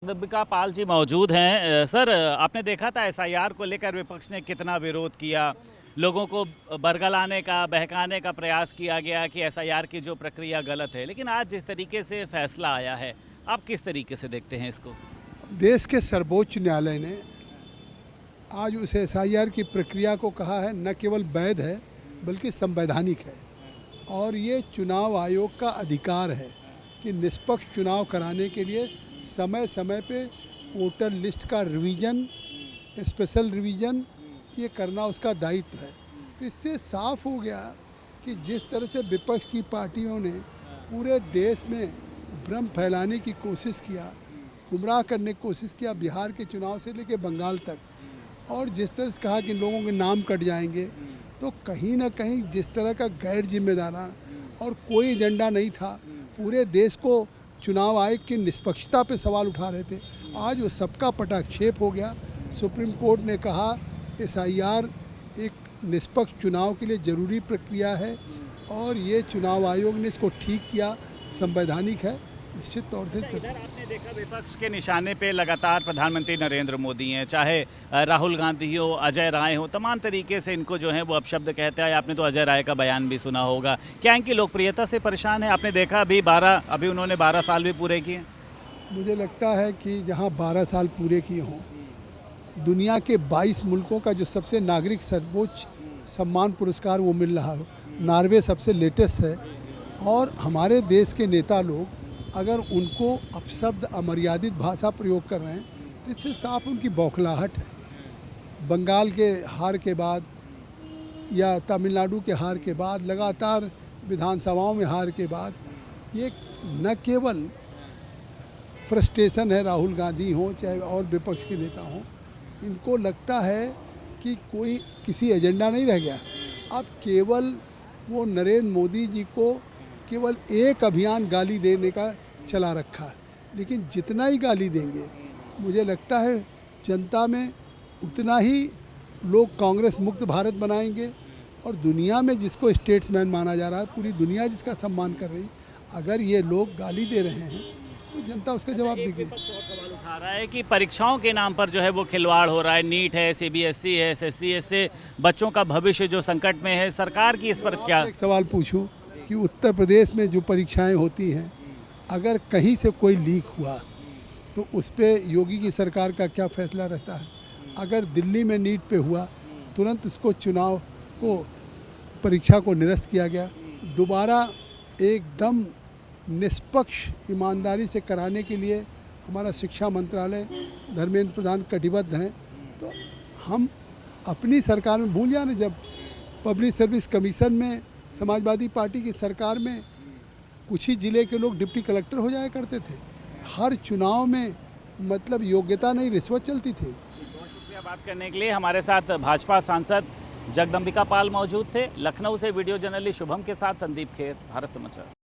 जगदम्बिका पाल जी मौजूद हैं। सर, आपने देखा था एसआईआर को लेकर विपक्ष ने कितना विरोध किया, लोगों को बरगलाने का, बहकाने का प्रयास किया गया कि एसआईआर की जो प्रक्रिया गलत है। लेकिन आज जिस तरीके से फैसला आया है, आप किस तरीके से देखते हैं इसको? देश के सर्वोच्च न्यायालय ने आज उस एसआईआर की प्रक्रिया को कहा है न केवल वैध है बल्कि संवैधानिक है। और ये चुनाव आयोग का अधिकार है कि निष्पक्ष चुनाव कराने के लिए समय समय पे वोटर लिस्ट का रिवीजन, स्पेशल रिवीजन ये करना उसका दायित्व है। तो इससे साफ हो गया कि जिस तरह से विपक्ष की पार्टियों ने पूरे देश में भ्रम फैलाने की कोशिश किया, गुमराह करने की कोशिश किया बिहार के चुनाव से लेकर बंगाल तक, और जिस तरह से कहा कि लोगों के नाम कट जाएंगे, तो कहीं ना कहीं जिस तरह का गैर जिम्मेदाराना और कोई एजेंडा नहीं था, पूरे देश को चुनाव आयोग की निष्पक्षता पे सवाल उठा रहे थे, आज वो सबका पटाक्षेप हो गया। सुप्रीम कोर्ट ने कहा एसआईआर एक निष्पक्ष चुनाव के लिए ज़रूरी प्रक्रिया है और ये चुनाव आयोग ने इसको ठीक किया, संवैधानिक है। निश्चित तौर से इधर आपने देखा विपक्ष के निशाने पे लगातार प्रधानमंत्री नरेंद्र मोदी हैं, चाहे राहुल गांधी हो, अजय राय हो, तमाम तरीके से इनको जो है वो अपशब्द कहते हैं। आपने तो अजय राय का बयान भी सुना होगा। क्या इनकी लोकप्रियता से परेशान है? आपने देखा अभी उन्होंने 12 साल भी पूरे किए। मुझे लगता है कि जहाँ 12 साल पूरे किए हों, दुनिया के 22 मुल्कों का जो सबसे नागरिक सर्वोच्च सम्मान पुरस्कार वो मिल रहा हो, नॉर्वे सबसे लेटेस्ट है। और हमारे देश के नेता लोग अगर उनको अपशब्द, अमर्यादित भाषा प्रयोग कर रहे हैं तो इससे साफ उनकी बौखलाहट है। बंगाल के हार के बाद या तमिलनाडु के हार के बाद, लगातार विधानसभाओं में हार के बाद, ये न केवल फ्रस्ट्रेशन है, राहुल गांधी हो चाहे और विपक्ष के नेता हों, इनको लगता है कि कोई किसी एजेंडा नहीं रह गया। अब केवल वो नरेंद्र मोदी जी को केवल एक अभियान गाली देने का चला रखा है, लेकिन जितना ही गाली देंगे मुझे लगता है जनता में उतना ही लोग कांग्रेस मुक्त भारत बनाएंगे। और दुनिया में जिसको स्टेट्समैन माना जा रहा है, पूरी दुनिया जिसका सम्मान कर रही, अगर ये लोग गाली दे रहे हैं तो जनता उसका जवाब देगी। सवाल उठा रहा है कि परीक्षाओं के नाम पर जो है वो खिलवाड़ हो रहा है। नीट है, सीबीएसई है, एसएससी, इससे बच्चों का भविष्य जो संकट में है, सरकार की इस पर क्या? एक सवाल पूछूं कि उत्तर प्रदेश में जो परीक्षाएं होती हैं, अगर कहीं से कोई लीक हुआ तो उस पर योगी की सरकार का क्या फैसला रहता है? अगर दिल्ली में नीट पे हुआ, तुरंत उसको चुनाव को, परीक्षा को निरस्त किया गया। दोबारा एकदम निष्पक्ष ईमानदारी से कराने के लिए हमारा शिक्षा मंत्रालय, धर्मेंद्र प्रधान कटिबद्ध हैं। तो हम अपनी सरकार में भूल जाए ना, जब पब्लिक सर्विस कमीशन में समाजवादी पार्टी की सरकार में कुछ ही ज़िले के लोग डिप्टी कलेक्टर हो जाया करते थे। हर चुनाव में मतलब योग्यता नहीं, रिश्वत चलती थी। बहुत शुक्रिया बात करने के लिए। हमारे साथ भाजपा सांसद जगदम्बिका पाल मौजूद थे। लखनऊ से वीडियो जर्नलिस्ट शुभम के साथ संदीप खेर, भारत समाचार।